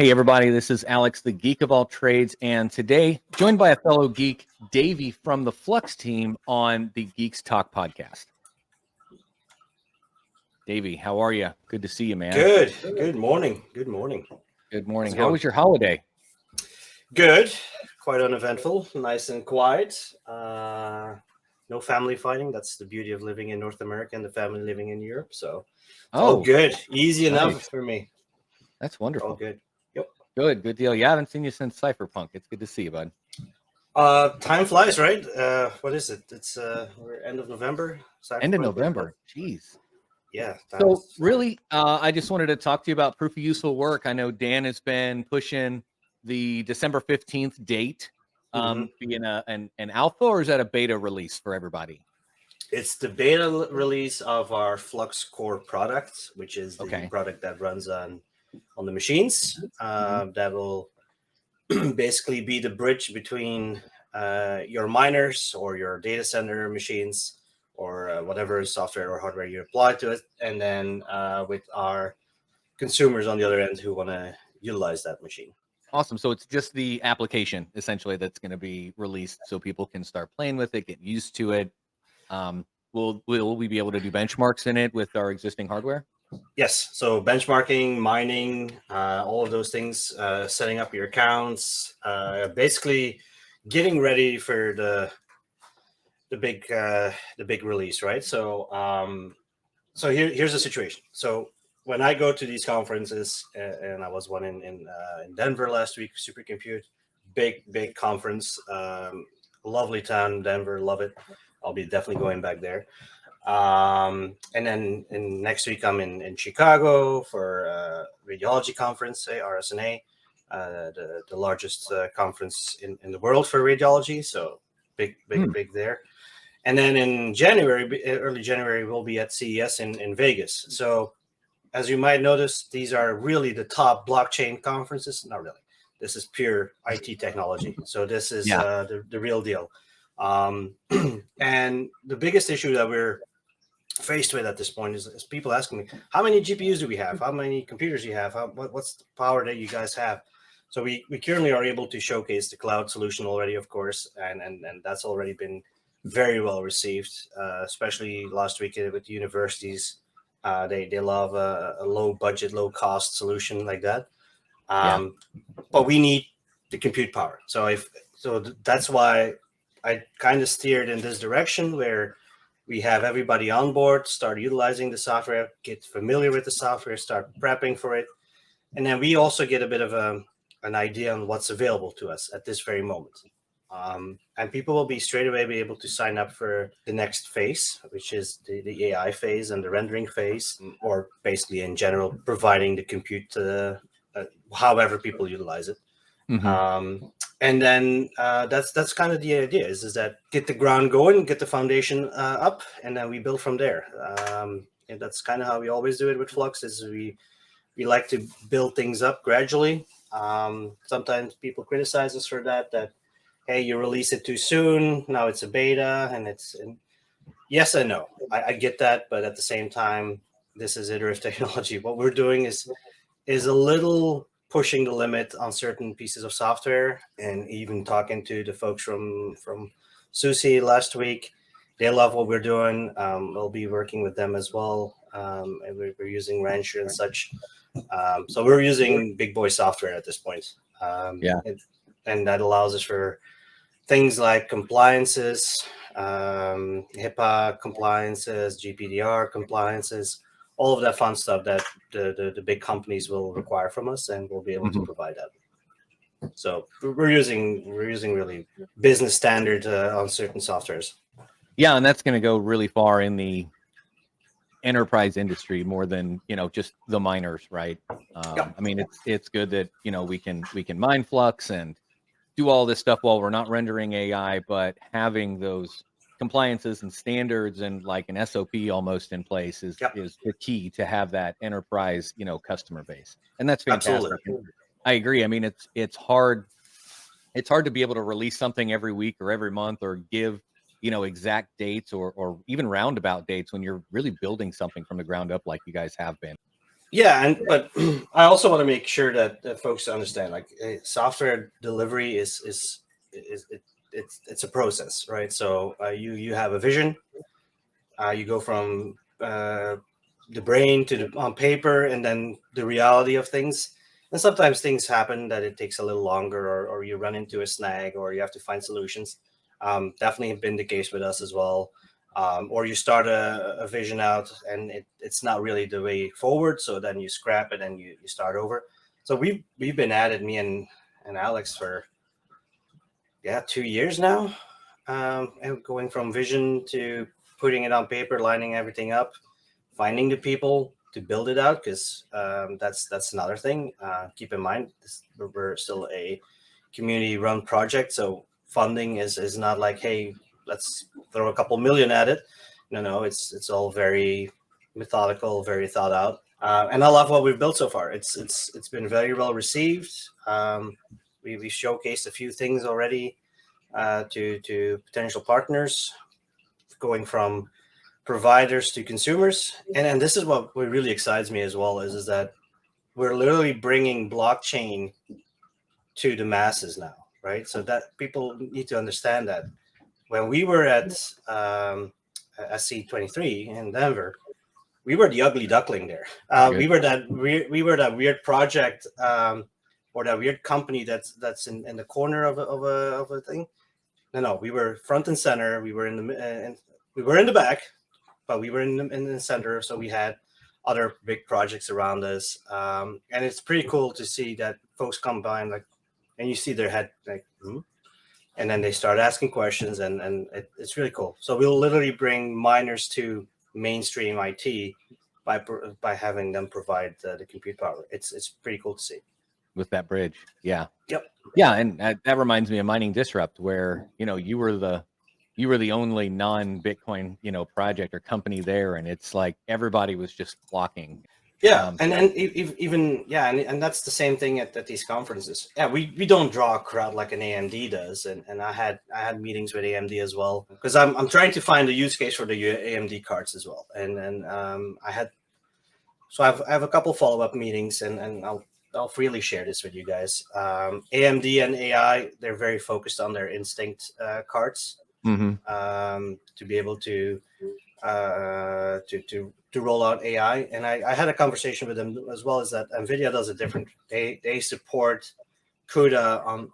Hey everybody, this is Alex, the geek of all trades, and today joined by a fellow geek, Davy from the Flux team on the Geeks Talk podcast. Davy, how are you? Good to see you, man. Good. Good morning. Good morning. Good morning. How was your holiday? Good. Quite uneventful. Nice and quiet. No family fighting. That's the beauty of living in North America and the family living in Europe. So it's all good. Easy enough for me. That's wonderful. All good. Yep. Good deal. Yeah, I haven't seen you since Cypherpunk. It's good to see you, bud. Time flies, right? What is it? It's we're end of November. End of November. Jeez. Yeah. So really, I just wanted to talk to you about proof of useful work. I know Dan has been pushing the December 15th date, being an alpha, or is that a beta release for everybody? It's the beta release of our Fluxcore product, which is the product that runs on the machines. That will basically be the bridge between your miners or your data center machines or whatever software or hardware you apply to it, and then with our consumers on the other end who want to utilize that machine. Awesome. So it's just the application essentially that's going to be released so people can start playing with it, get used to it. Will we be able to do benchmarks in it with our existing hardware? Yes. So benchmarking, mining, all of those things, setting up your accounts, basically getting ready for the big release, right? So here's the situation. So when I go to these conferences, and I was one in Denver last week, Supercompute, big conference, lovely town, Denver, love it. I'll be definitely going back there. And then next week I'm in Chicago for radiology conference, RSNA, the largest conference in the world for radiology. So big there. And then in January, early January, we'll be at CES in Vegas. So as you might notice, these are really the top blockchain conferences. Not really. This is pure IT technology. So this is the real deal. And the biggest issue that we're faced with at this point is people asking me, how many GPUs do we have? How many computers do you have? What's the power that you guys have? So we currently are able to showcase the cloud solution already, of course, and that's already been very well received, especially last week with the universities. They love a low budget, low cost solution like that. But we need the compute power. So that's why I kind of steered in this direction where we have everybody on board, start utilizing the software, get familiar with the software, start prepping for it. And then we also get a bit of an idea on what's available to us at this very moment. And people will be straight away be able to sign up for the next phase, which is the AI phase and the rendering phase, or basically in general, providing the compute however people utilize it. And then that's kind of the idea is that get the ground going, get the foundation up, and then we build from there. And that's kind of how we always do it with Flux is we like to build things up gradually. Sometimes people criticize us for that, hey, you release it too soon. Now it's a beta, and yes and no. I get that, but at the same time, this is iterative technology. What we're doing is a little pushing the limit on certain pieces of software, and even talking to the folks from SUSE last week. They love what we're doing. We'll be working with them as well, and we're using Rancher and such. So we're using big boy software at this point. And that allows us for things like compliances, HIPAA compliances, GPDR compliances, all of that fun stuff that the big companies will require from us, and we'll be able to provide that. So we're using really business standard on certain softwares. Yeah, and that's going to go really far in the enterprise industry more than just the miners, right? I mean, it's good that we can mine Flux and do all this stuff while we're not rendering AI, but having those compliances and standards and like an SOP almost in place is the key to have that enterprise customer base, and that's fantastic. Absolutely. I agree. I mean, it's hard to be able to release something every week or every month or give exact dates or even roundabout dates when you're really building something from the ground up like you guys have been. Yeah, but I also want to make sure that folks understand, like, software delivery it's a process, right? So you have a vision, you go from the brain to on paper, and then the reality of things. And sometimes things happen that it takes a little longer, or you run into a snag, or you have to find solutions. Definitely been the case with us as well. Or you start a vision out and it's not really the way forward, so then you scrap it and you start over. So we've been at it, me and Alex, for 2 years now, and going from vision to putting it on paper, lining everything up, finding the people to build it out, because that's another thing. Keep in mind, we're still a community-run project, so funding is not like, hey, let's throw a couple million at it. No, it's all very methodical, very thought out, and I love what we've built so far. It's been very well received. We showcased a few things already to potential partners, going from providers to consumers. And this is what really excites me as well, is that we're literally bringing blockchain to the masses now, right? So that people need to understand that when we were at SC23 in Denver, we were the ugly duckling there. We were that weird project, or that weird company that's in the corner of a thing. No, we were front and center. We were in the back, but we were in the center. So we had other big projects around us, and it's pretty cool to see that folks come by and you see their head like, and then they start asking questions, and it's really cool. So we'll literally bring miners to mainstream IT by having them provide the compute power. It's pretty cool to see. With that bridge, yeah. Yep. Yeah, and that reminds me of Mining Disrupt, where you were the only non-Bitcoin project or company there, and it's like everybody was just flocking. Yeah, and that's the same thing at these conferences. Yeah, we don't draw a crowd like an AMD does, and I had meetings with AMD as well, because I'm trying to find a use case for the AMD cards as well, and I have a couple follow-up meetings, and I'll freely share this with you guys. AMD and AI, they're very focused on their Instinct cards, to be able to roll out AI. And I had a conversation with them as well, is that NVIDIA does a different. They support CUDA on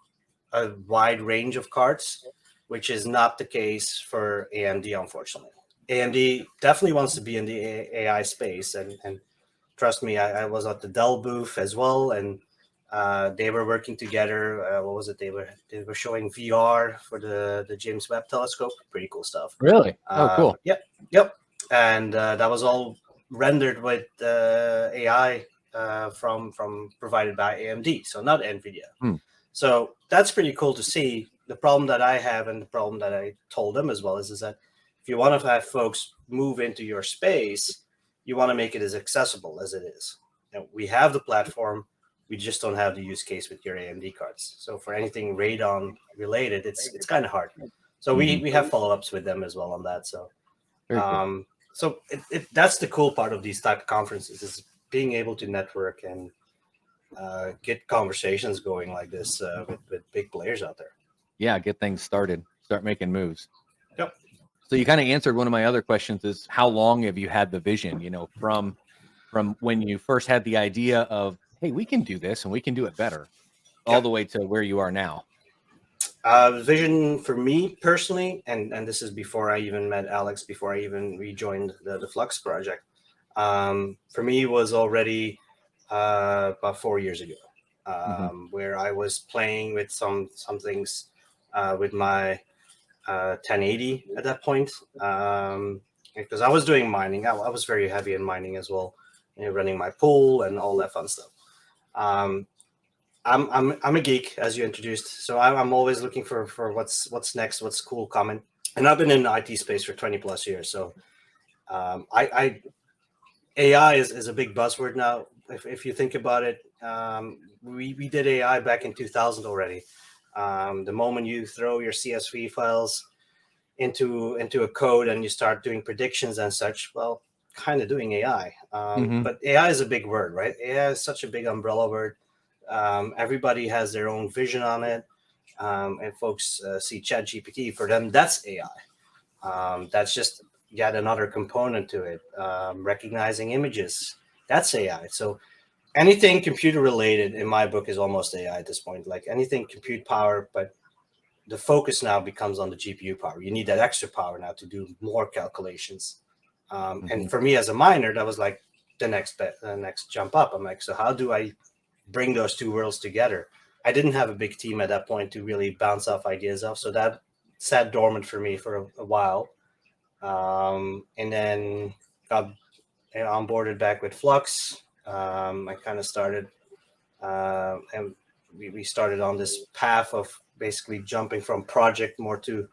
a wide range of cards, which is not the case for AMD, unfortunately. AMD definitely wants to be in the AI space, and trust me, I was at the Dell booth as well, and they were working together. What was it? They were showing VR for the James Webb Telescope. Pretty cool stuff. Really? Oh, cool. Yep. And that was all rendered with AI from provided by AMD, so not NVIDIA. So that's pretty cool to see. The problem that I have, and the problem that I told them as well, is that if you want to have folks move into your space, you want to make it as accessible as it is. We have the platform. We just don't have the use case with your AMD cards. So for anything Radon related, it's kind of hard. So we have follow-ups with them as well on that. So cool. So that's the cool part of these type of conferences, is being able to network and get conversations going like this with big players out there. Yeah, get things started. Start making moves. Yep. So you kind of answered one of my other questions, is how long have you had the vision, from when you first had the idea of, hey, we can do this and we can do it better, all the way to where you are now? Vision for me personally, and this is before I even met Alex, before I even rejoined the Flux project, for me was already about 4 years ago, where I was playing with some things with my 1080 at that point, because I was doing mining. I was very heavy in mining as well, running my pool and all that fun stuff. I'm a geek, as you introduced, so I'm always looking for what's next, what's cool coming. And I've been in the IT space for 20 plus years, so AI is a big buzzword now. If you think about it, we did AI back in 2000 already. The moment you throw your CSV files into a code and you start doing predictions and such, well, kind of doing AI. But AI is a big word, right? AI is such a big umbrella word. Everybody has their own vision on it. And folks see ChatGPT, for them, that's AI. That's just yet another component to it. Recognizing images, that's AI. So anything computer related in my book is almost AI at this point. Like anything compute power, but the focus now becomes on the GPU power. You need that extra power now to do more calculations. And for me as a miner, that was like the next jump up. I'm like, so how do I bring those two worlds together? I didn't have a big team at that point to really bounce off ideas off. So that sat dormant for me for a while. And then got onboarded back with Flux. I kind of started, and we started on this path of basically jumping from project more to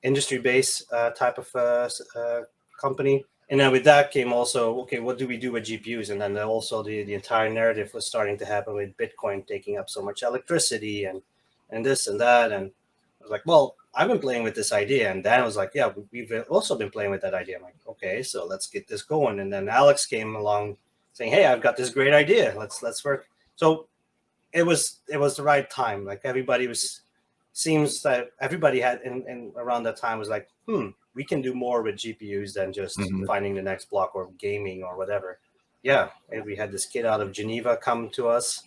industry-based type of company. And then with that came also, okay, what do we do with GPUs? And then also the entire narrative was starting to happen with Bitcoin taking up so much electricity and this and that. And I was like, well, I've been playing with this idea. And Dan was like, yeah, we've also been playing with that idea. I'm like, okay, so let's get this going. And then Alex came along saying, hey, I've got this great idea. Let's work. So it was the right time. Like seems that everybody had in around that time was like, we can do more with GPUs than just finding the next block or gaming or whatever. Yeah, and we had this kid out of Geneva come to us.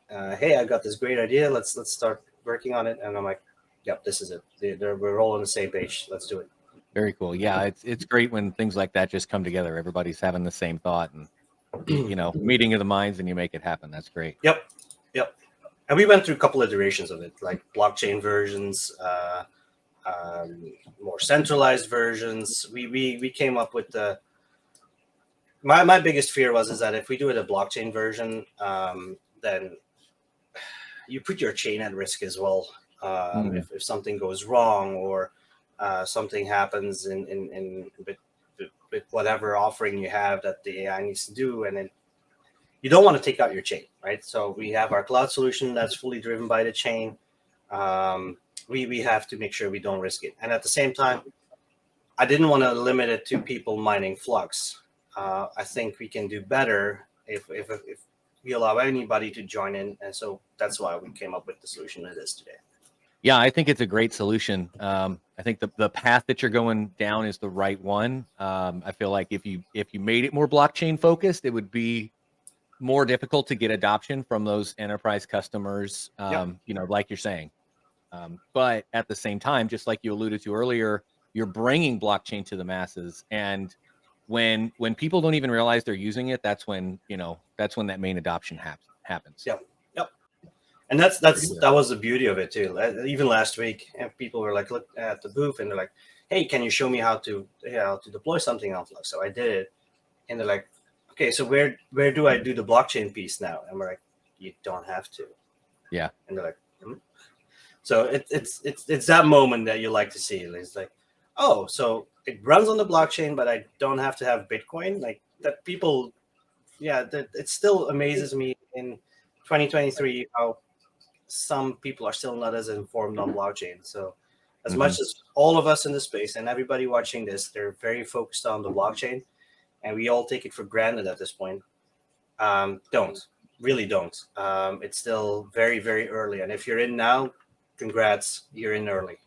Hey, I got this great idea. Let's start working on it. And I'm like, yep, this is it. We're all on the same page. Let's do it. Very cool. Yeah, it's great when things like that just come together. Everybody's having the same thought, and meeting of the minds, and you make it happen. That's great. Yep. And we went through a couple iterations of it, like blockchain versions, more centralized versions. We came up with my biggest fear is that if we do it a blockchain version, then you put your chain at risk as well. If something goes wrong or something happens with whatever offering you have that the AI needs to do, and then you don't want to take out your chain, right? So we have our cloud solution that's fully driven by the chain. We have to make sure we don't risk it. And at the same time, I didn't want to limit it to people mining Flux. I think we can do better if we allow anybody to join in. And so that's why we came up with the solution it is today. Yeah, I think it's a great solution. I think the path that you're going down is the right one. I feel like if you made it more blockchain focused, it would be more difficult to get adoption from those enterprise customers, like you're saying. But at the same time, just like you alluded to earlier, you're bringing blockchain to the masses. And when people don't even realize they're using it, that's when that main adoption happens. Yep. And that was the beauty of it too. Even last week, people were like, look at the booth and they're like, hey, can you show me how to deploy something on Flux? So I did it. And they're like, okay, so where do I do the blockchain piece now? And we're like, you don't have to. Yeah. And they're like, So it's that moment that you like to see. It's like, oh, so it runs on the blockchain, but I don't have to have Bitcoin. Like that people, that it still amazes me in 2023 how some people are still not as informed on blockchain. So as much as all of us in the space and everybody watching this, they're very focused on the blockchain, and we all take it for granted at this point. Really don't. It's still very, very early. And if you're in now, congrats, you're in early.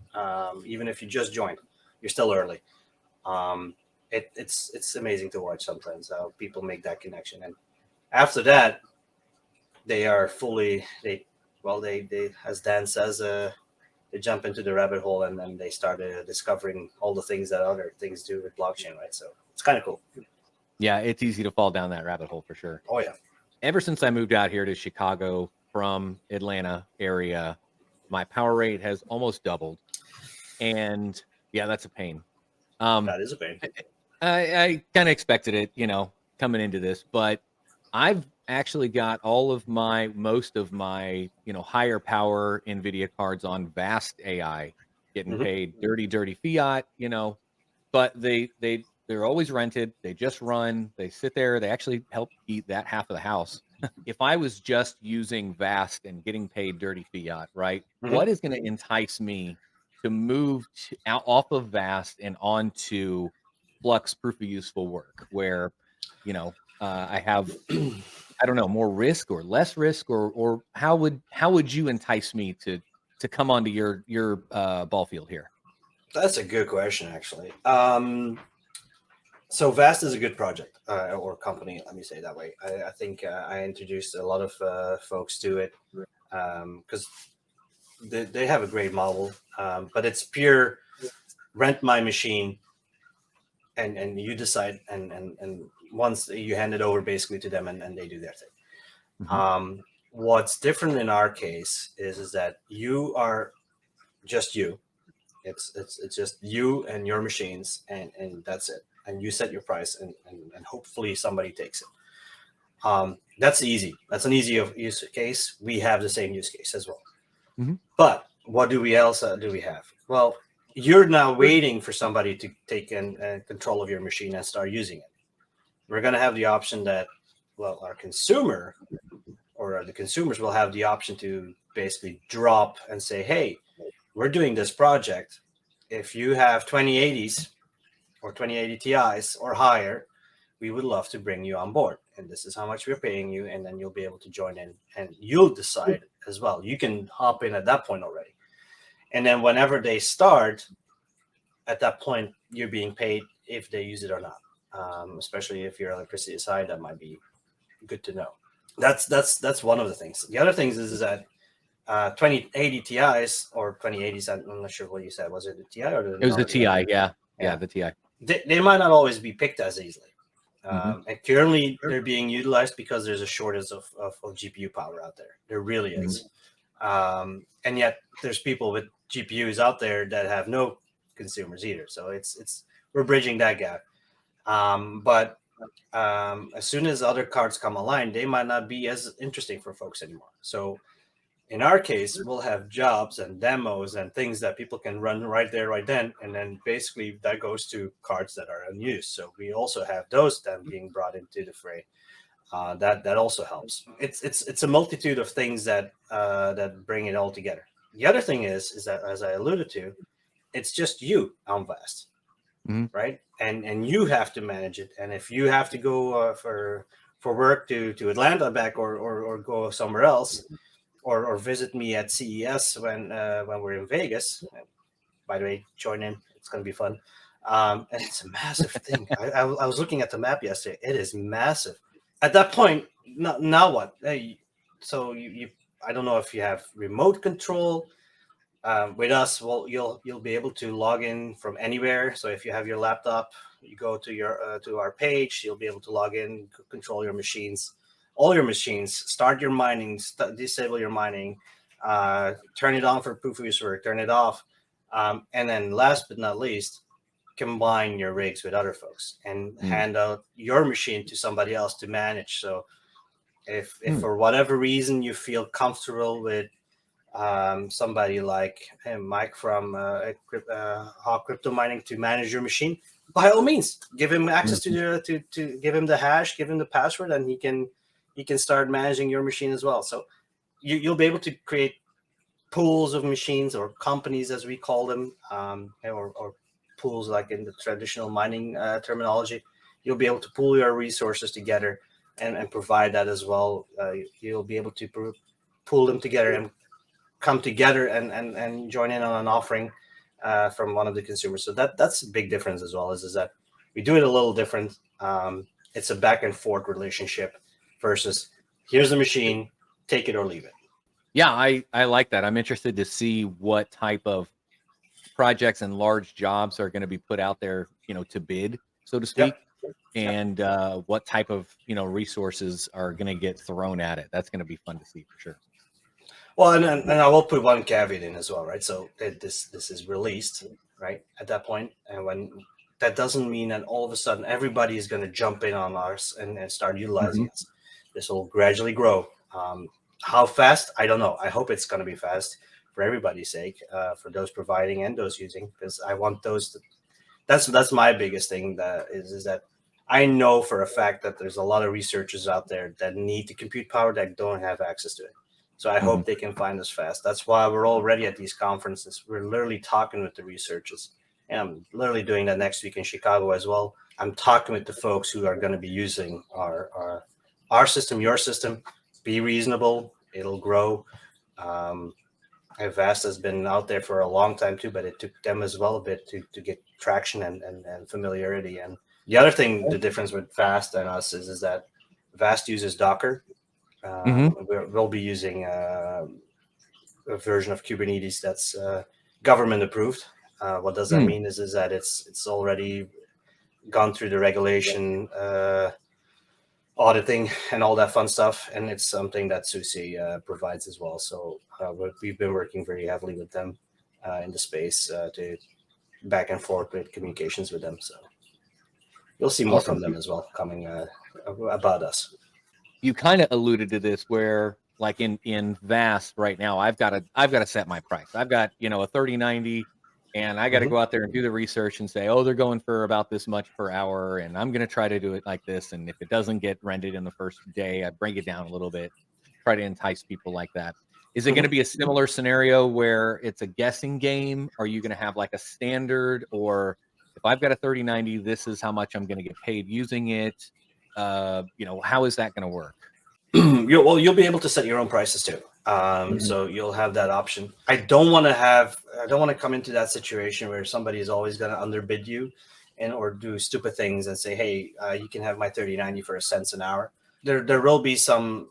Even if you just joined, you're still early. It's amazing to watch sometimes how people make that connection. And after that, they are fully, they as Dan says, they jump into the rabbit hole, and then they started discovering all the things that other things do with blockchain, right? So it's kind of cool. Yeah, it's easy to fall down that rabbit hole for sure. Oh yeah. Ever since I moved out here to Chicago from Atlanta area, my power rate has almost doubled. And yeah, that's a pain. That is a pain. I kind of expected it, coming into this, but I've actually got most of my, higher power NVIDIA cards on vast AI, getting paid dirty fiat, but they're always rented. They just run, they sit there. They actually help eat that half of the house. If I was just using vast and getting paid dirty fiat, right? What is going to entice me to move off of vast and onto Flux proof of useful work where, I have, I don't know, more risk or less risk, or how would you entice me to come onto your ball field here? That's a good question, actually. So Vast is a good project or company. Let me say it that way. I think I introduced a lot of folks to it because they have a great model, but it's pure rent my machine, and you decide, and once you hand it over basically to them, and they do their thing. Mhm. What's different in our case is that you are just you. It's just you and your machines, and that's it. And you set your price, and hopefully somebody takes it. That's easy. That's an easy use case. We have the same use case as well. Mhm. But what do we have? Well, you're now waiting for somebody to take in control of your machine and start using it. We're going to have the option that, well, our consumer or the consumers will have the option to basically drop and say, hey, we're doing this project. If you have 2080s or 2080 Ti's or higher, we would love to bring you on board. And this is how much we're paying you. And then you'll be able to join in and you'll decide as well. You can hop in at that point already. And then whenever they start, at that point, you're being paid if they use it or not. Especially if your electricity side, that might be good to know. That's one of the things. The other things is that 2080 Ti's or 2080s, I'm not sure what you said. Was it the Ti or the It was the Ti? TI, yeah, the TI. They might not always be picked as easily. Mhm. And currently they're being utilized because there's a shortage of GPU power out there. There really is. And yet there's people with GPUs out there that have no consumers either. So we're bridging that gap. But as soon as other cards come online, they might not be as interesting for folks anymore. So in our case, we'll have jobs and demos and things that people can run right there, right then. And then basically that goes to cards that are unused. So we also have those then being brought into the fray. That also helps. It's a multitude of things that bring it all together. The other thing is that, as I alluded to, it's just you on Vast, Mhm. right? And you have to manage it. And if you have to go for work to Atlanta back or go somewhere else, or visit me at CES when we're in Vegas. By the way, join in; it's going to be fun. And it's a massive thing. I was looking at the map yesterday. It is massive. At that point, now what? So you I don't know if you have remote control. With us, well, you'll be able to log in from anywhere. So if you have your laptop, you go to your to our page. You'll be able to log in, control your machines, all your machines, start your mining, disable your mining, turn it on for proof of use work, turn it off, and then last but not least, combine your rigs with other folks and hand out your machine to somebody else to manage. So if for whatever reason you feel comfortable with somebody like Mike from Hawk Crypto Mining to manage your machine, by all means, give him access to give him the hash, give him the password, and he can start managing your machine as well. So you'll be able to create pools of machines or companies, as we call them, or pools like in the traditional mining terminology. You'll be able to pool your resources together and provide that as well. You'll be able to pool them together and come together and join in on an offering from one of the consumers. So that's a big difference as well, is that we do it a little different. It's a back and forth relationship versus here's the machine, take it or leave it. Yeah, I like that. I'm interested to see what type of projects and large jobs are going to be put out there, to bid, so to speak, and what type of resources are going to get thrown at it. That's going to be fun to see for sure. Well, and I will put one caveat in as well, right? So this is released, right, at that point, and when that doesn't mean that all of a sudden everybody is going to jump in on ours and start utilizing us. This will gradually grow. How fast? I don't know. I hope it's going to be fast for everybody's sake, for those providing and those using, because I want those. That's my biggest thing. That is that I know for a fact that there's a lot of researchers out there that need the compute power that don't have access to it. So I hope they can find us fast. That's why we're already at these conferences. We're literally talking with the researchers. And I'm literally doing that next week in Chicago as well. I'm talking with the folks who are going to be using our system, your system. Be reasonable. It'll grow. Vast has been out there for a long time too, but it took them as well a bit to get traction and familiarity. And the other thing, the difference with Vast and us is that Vast uses Docker. We'll be using a version of Kubernetes that's government approved. What does that mean is that it's already gone through the regulation, auditing, and all that fun stuff, and it's something that SUSE provides as well. So we've been working very heavily with them in the space to back and forth with communications with them. So you'll see more from them as well coming about us. You kind of alluded to this where, like in Vast right now, I've got to set my price. I've got, a 3090, and I got to go out there and do the research and say, oh, they're going for about this much per hour, and I'm going to try to do it like this. And if it doesn't get rented in the first day, I bring it down a little bit, try to entice people like that. Is it going to be a similar scenario where it's a guessing game? Are you going to have like a standard, or if I've got a 3090, this is how much I'm going to get paid using it? How is that going to work? You'll be able to set your own prices too. So you'll have that option. I don't want to come into that situation where somebody is always going to underbid you or do stupid things and say, hey, you can have my 3090 for $0.01 an hour. There will be some,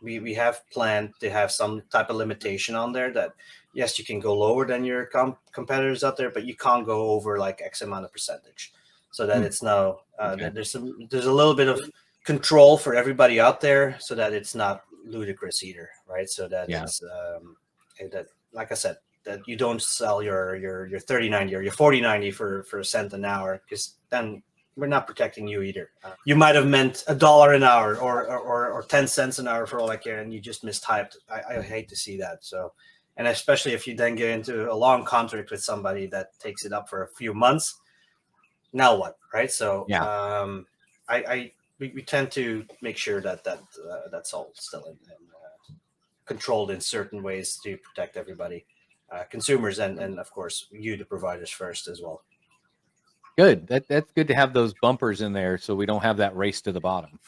we have planned to have some type of limitation on there that, yes, you can go lower than your competitors out there, but you can't go over like X amount of percentage. So that it's now, there's a little bit of control for everybody out there, so that it's not ludicrous either, right? So that it's that, like I said, that you don't sell your 3090 or your 4090 for $0.01 an hour, because then we're not protecting you either. You might have meant $1 an hour or 10 cents an hour for all I care, and you just mistyped. I hate to see that. So, and especially if you then get into a long contract with somebody that takes it up for a few months, now what, right? So we tend to make sure that that's all still in controlled in certain ways to protect everybody, consumers, and of course you, the providers, first as well. Good. That's good to have those bumpers in there, so we don't have that race to the bottom.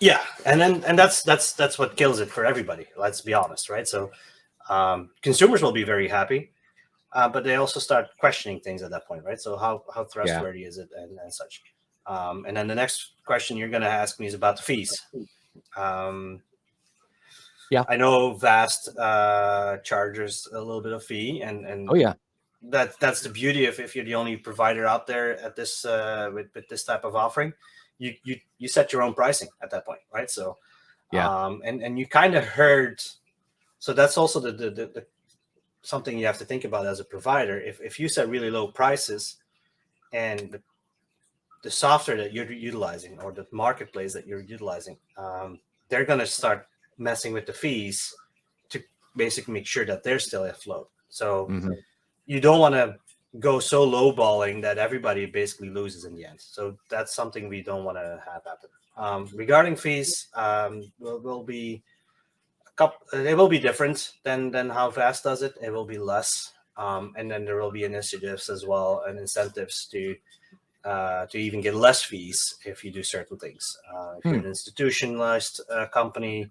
Yeah, and that's what kills it for everybody. Let's be honest, right? So consumers will be very happy, but they also start questioning things at that point, right? So how trustworthy is it, and such. And then the next question you're going to ask me is about the fees. I know Vast charges a little bit of fee, and that's the beauty of if you're the only provider out there at this with this type of offering. You set your own pricing at that point, right? So and you kind of heard. So that's also the something you have to think about as a provider. If you set really low prices, and the software that you're utilizing or the marketplace that you're utilizing, they're going to start messing with the fees to basically make sure that they're still afloat. So you don't want to go so lowballing that everybody basically loses in the end. So that's something we don't want to have happen. Regarding fees, will be it will be different than how Vast does it. It will be less, and then there will be initiatives as well and incentives to even get less fees if you do certain things. If you're an institutionalized company,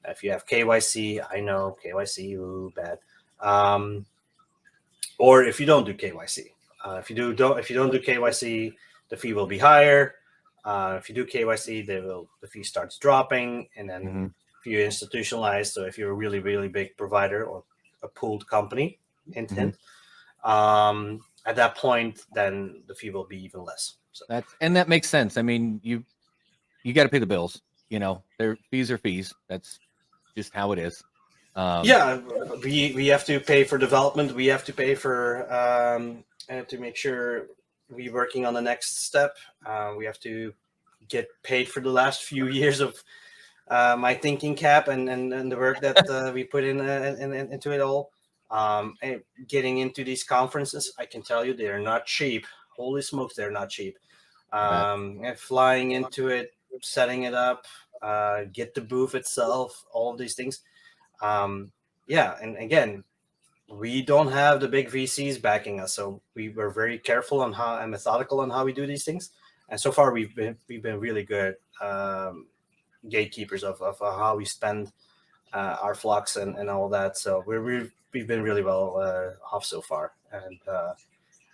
if you have KYC, I know KYC, ooh, bad. Or if you don't do KYC, if you don't do KYC, the fee will be higher. If you do KYC, the fee starts dropping, and then if you're institutionalized, so if you're a really, really big provider or a pooled company, hint, at that point, then the fee will be even less. So that makes sense. I mean, you got to pay the bills. Their fees are fees. That's just how it is. We have to pay for development. We have to pay for to make sure we're working on the next step. We have to get paid for the last few years of my thinking cap and the work that we put into it all. And getting into these conferences, I can tell you they are not cheap. Holy smokes, they're not cheap. And flying into it, setting it up, get the booth itself, all of these things. And again, we don't have the big VCs backing us, so we were very careful on how and methodical on how we do these things. And so far, we've been really good gatekeepers of how we spend our flux and all that. So we've been really well off so far. And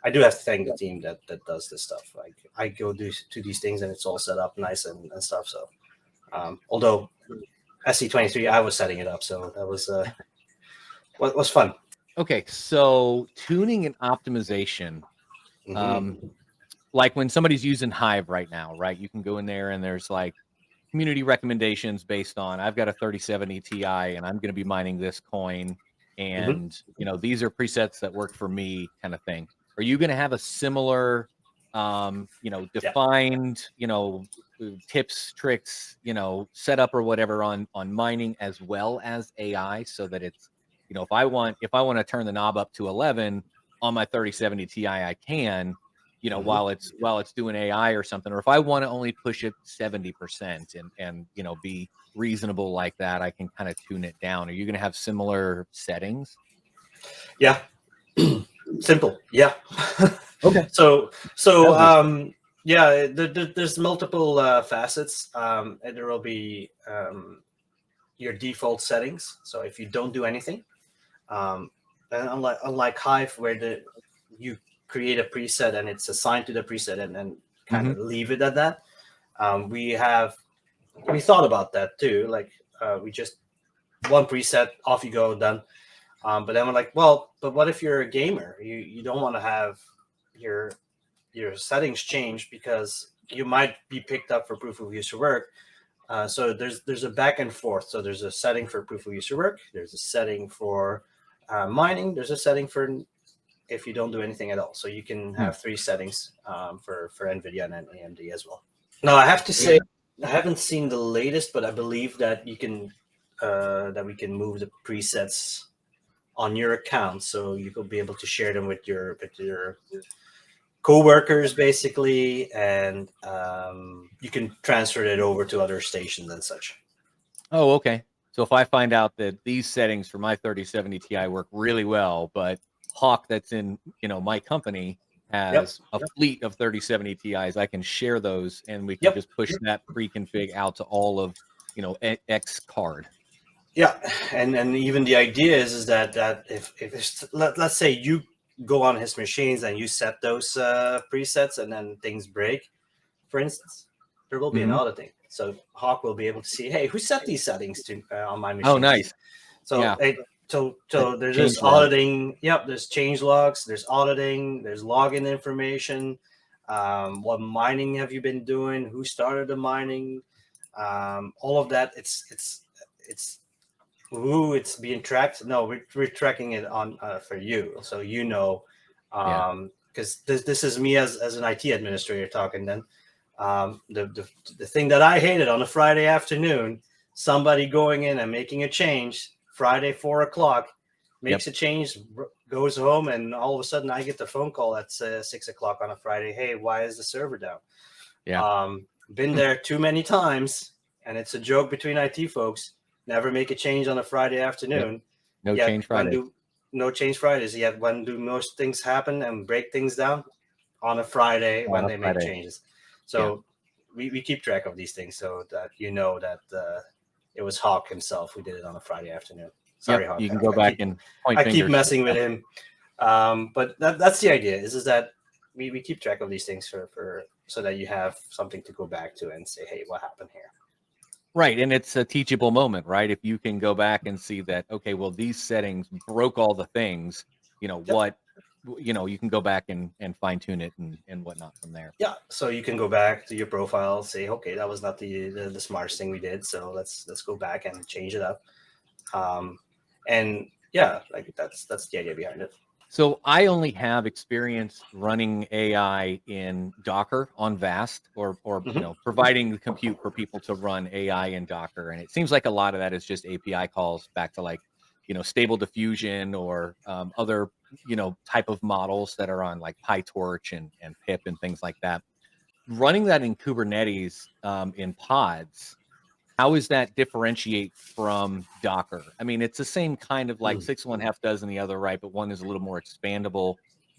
I do have to thank the team that does this stuff. Like I go to these things and it's all set up nice and stuff. So although SC23, I was setting it up, so that was what was fun. Okay, so tuning and optimization. Like when somebody's using Hive right now, right? You can go in there and there's like community recommendations based on I've got a 3070 Ti and I'm going to be mining this coin, and you know these are presets that work for me, kind of thing. Are you going to have a similar, you know, defined, you know, tips, tricks, you know, setup or whatever on mining as well as AI, so that it's, you know, if I want to turn the knob up to 11 on my 3070 Ti, I can, you know, while it's doing AI or something, or if I want to only push it 70% and you know be reasonable like that, I can kind of tune it down. Are you going to have similar settings? Yeah, simple. Yeah. Okay. So yeah, there's multiple facets, and there will be your default settings. So if you don't do anything, and unlike Hive, where you create a preset and it's assigned to the preset and kind of leave it at that, we thought about that too. Like we just one preset, off you go, done. But then we're like, well, but what if you're a gamer? You don't want to have your settings changed because you might be picked up for proof of user work. So there's a back and forth. So there's a setting for proof of user work. There's a setting for mining. There's a setting for if you don't do anything at all. So you can have three settings for NVIDIA and AMD as well. Now I have to say, I haven't seen the latest, but I believe that you can that we can move the presets on your account, so you will be able to share them with your co-workers basically, and you can transfer it over to other stations and such. Oh, okay. So if I find out that these settings for my 3070 Ti work really well, but Hawk that's in, you know, my company has a fleet of 3070 Ti's, I can share those and we can just push that pre-config out to all of, you know, X card. Yeah, and even the idea is that if let's say you go on his machines and you set those presets and then things break, for instance, there will be an auditing. So Hawk will be able to see, hey, who set these settings to on my machine? Oh, nice. So so there's this auditing. Yep, there's change logs, there's auditing, there's login information. What mining have you been doing? Who started the mining? All of that. It's being tracked. No, we're tracking it on for you, so you know, because this is me as an IT administrator talking. Then the thing that I hated on a Friday afternoon, somebody going in and making a change. Friday 4 o'clock, makes a change, goes home, and all of a sudden I get the phone call at 6 o'clock on a Friday. Hey, why is the server down? Been there too many times, and it's a joke between IT folks. Never make a change on a Friday afternoon. No change Fridays. No change Fridays. Yet when do most things happen and break things down? On a Friday when they make changes. So we keep track of these things so that you know that it was Hawk himself who did it on a Friday afternoon. Sorry, Hawk. You can go back and point fingers. I keep messing with him. But that's the idea is that we keep track of these things for so that you have something to go back to and say, hey, what happened here? Right. And it's a teachable moment, right? If you can go back and see that, okay, well, these settings broke all the things, you know, what, you know, you can go back and fine tune it and whatnot from there. Yeah. So you can go back to your profile, say, okay, that was not the smartest thing we did. So let's go back and change it up. And yeah, like that's the idea behind it. So I only have experience running AI in Docker on Vast, or you know, providing the compute for people to run AI in Docker, and it seems like a lot of that is just API calls back to like, you know, Stable Diffusion or other, you know, type of models that are on like PyTorch and pip and things like that. Running that in Kubernetes in pods, how is that differentiate from Docker? I mean, it's the same kind of like 6 1/2 dozen the other, right? But one is a little more expandable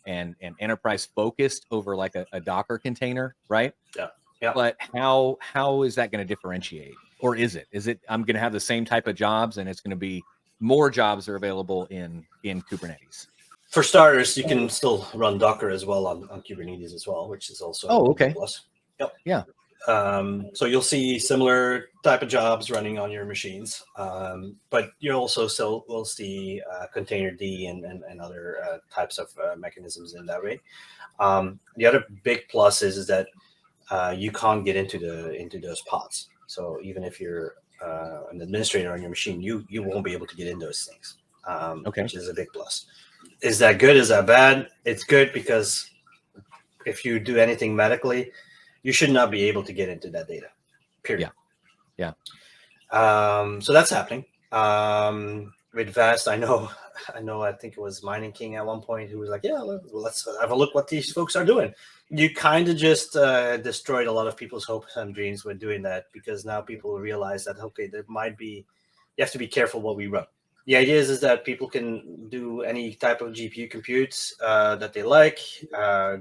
and enterprise focused over like a Docker container, right? Yeah. Yeah. But how is that going to differentiate? Or is it I'm going to have the same type of jobs and it's going to be more jobs are available in Kubernetes? For starters, you can still run Docker as well on Kubernetes as well, which is also Oh, a okay. plus. Yep. Yeah. So you'll see similar type of jobs running on your machines, but you also still will see containerd and other types of mechanisms in that way. The other big plus is that you can't get into those pods. So even if you're an administrator on your machine, you won't be able to get in those things, Okay. which is a big plus. Is that good? Is that bad? It's good because if you do anything medically, you should not be able to get into that data, period. Yeah. So that's happening. With Vast, I think it was Mining King at one point who was like, yeah, let's have a look what these folks are doing. You kind of just destroyed a lot of people's hopes and dreams with doing that, because now people realize that, okay, you have to be careful what we run. The idea is that people can do any type of GPU compute that they like,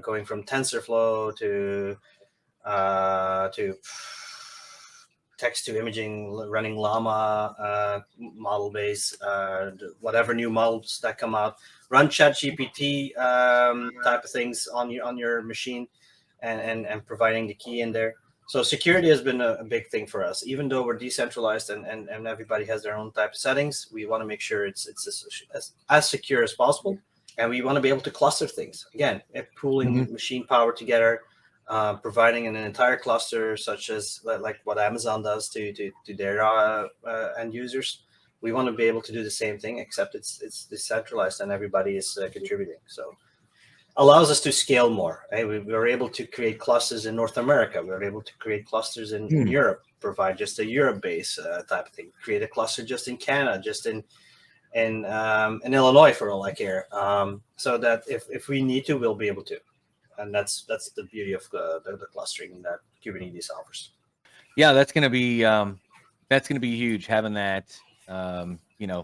going from TensorFlow to text to imaging, running Llama model base, whatever new models that come out, run ChatGPT type of things on your machine, and providing the key in there. So security has been a big thing for us. Even though we're decentralized and everybody has their own type of settings, we want to make sure it's as secure as possible, and we want to be able to cluster things. Again, pooling machine power together. Providing an entire cluster, such as like what Amazon does to their end users. We want to be able to do the same thing, except it's decentralized and everybody is contributing. So allows us to scale more. Right? We were able to create clusters in North America. We were able to create clusters in Europe, provide just a Europe-based type of thing. Create a cluster just in Canada, just in Illinois, for all I care. So that if we need to, we'll be able to. And that's the beauty of the clustering that Kubernetes offers. Yeah, that's going to be huge, having that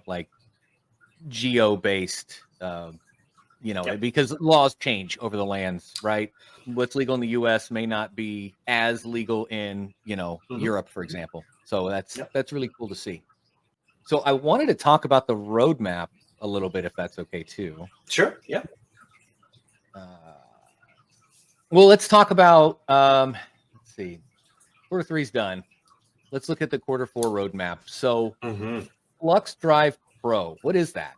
like geo-based because laws change over the lands, right? What's legal in the US may not be as legal in Europe, for example. So that's really cool to see. So I wanted to talk about the roadmap a little bit, if that's okay too. Sure. Yeah. Well, let's talk about, let's see, Q3's done. Let's look at the Q4 roadmap. So FluxDrive Pro, what is that?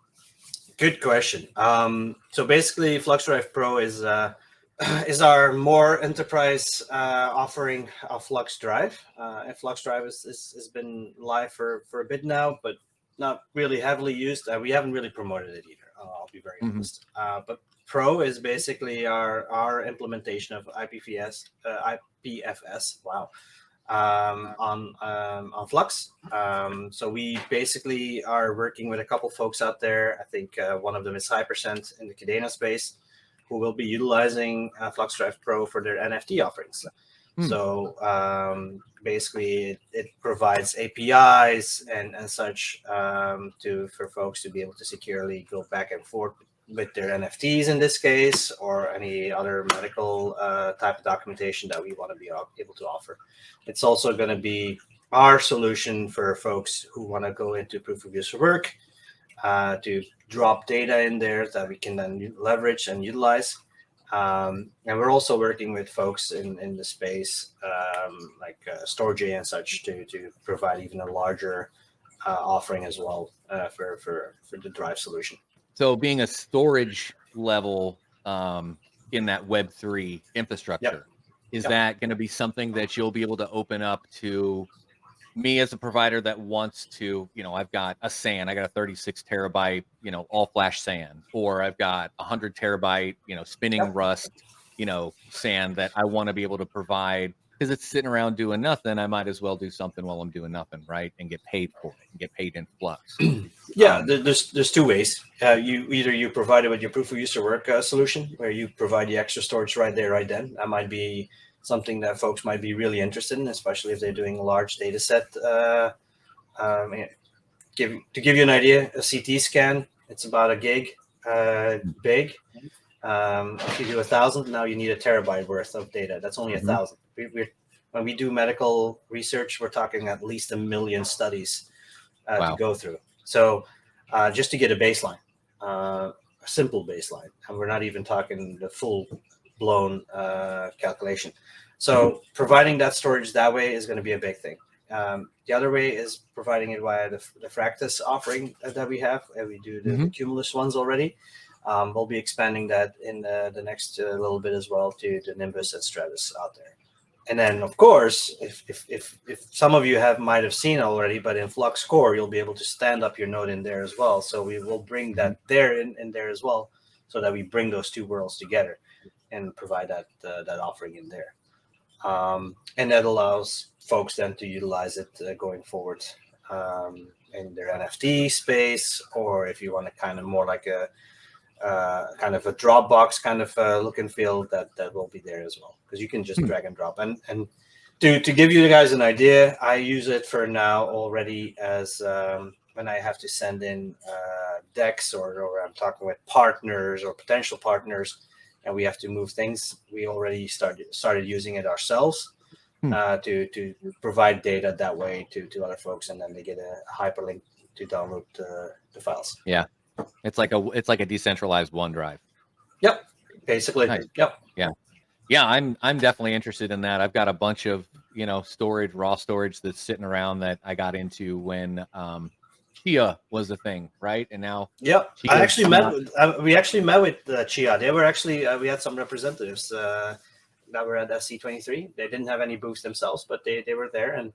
Good question. So basically, FluxDrive Pro is our more enterprise offering of FluxDrive. And FluxDrive has been live for a bit now, but not really heavily used. We haven't really promoted it either. I'll be very honest. But Pro is basically our implementation of IPFS. Wow. On Flux. So we basically are working with a couple folks out there. I think one of them is Hypercent in the Cadena space, who will be utilizing FluxDrive Pro for their NFT offerings. So basically it provides APIs and such for folks to be able to securely go back and forth with their NFTs in this case, or any other medical type of documentation that we want to be able to offer. It's also going to be our solution for folks who want to go into proof of user work, to drop data in there that we can then leverage and utilize. And we're also working with folks in the space like Storj and such to provide even a larger offering as well for the Drive solution. So being a storage level in that Web3 infrastructure, is that going to be something that you'll be able to open up to me as a provider that wants to, I've got a SAN, I got a 36 terabyte, all flash SAN, or I've got 100 terabyte, spinning Rust, SAN that I want to be able to provide, because it's sitting around doing nothing. I might as well do something while I'm doing nothing, right? And get paid for it, and get paid in Flux. There's two ways. You provide it with your proof of user work solution, where you provide the extra storage right there, right then. That might be something that folks might be really interested in, especially if they're doing a large data set. To give you an idea, a CT scan, it's about a gig big. If you do 1,000, now you need a terabyte worth of data. That's only 1,000. When we do medical research, we're talking at least 1 million studies to go through. So just to get a baseline, a simple baseline, and we're not even talking the full-blown calculation. So providing that storage that way is going to be a big thing. The other way is providing it via the Fractus offering that we have. We do the Cumulus ones already. We'll be expanding that in the next little bit as well to the Nimbus and Stratus out there. And then, of course, if some of you might have seen already, but in Fluxcore, you'll be able to stand up your node in there as well. So we will bring that there in there as well, so that we bring those two worlds together and provide that offering in there. And that allows folks then to utilize it going forward in their NFT space, or if you want to kind of more like a kind of a Dropbox kind of look and feel, that will be there as well, because you can just drag and drop. And to give you guys an idea, I use it for now already as when I have to send in decks or I'm talking with partners or potential partners, and we have to move things. We already started using it ourselves to provide data that way to other folks, and then they get a hyperlink to download the files. Yeah, it's like a decentralized OneDrive. Yep, basically. Nice. Yep. Yeah. I'm definitely interested in that. I've got a bunch of storage, raw storage that's sitting around that I got into when Chia was a thing, right? And now, yep, we actually met with Chia. They were actually we had some representatives that were at SC23. They didn't have any booths themselves, but they were there, and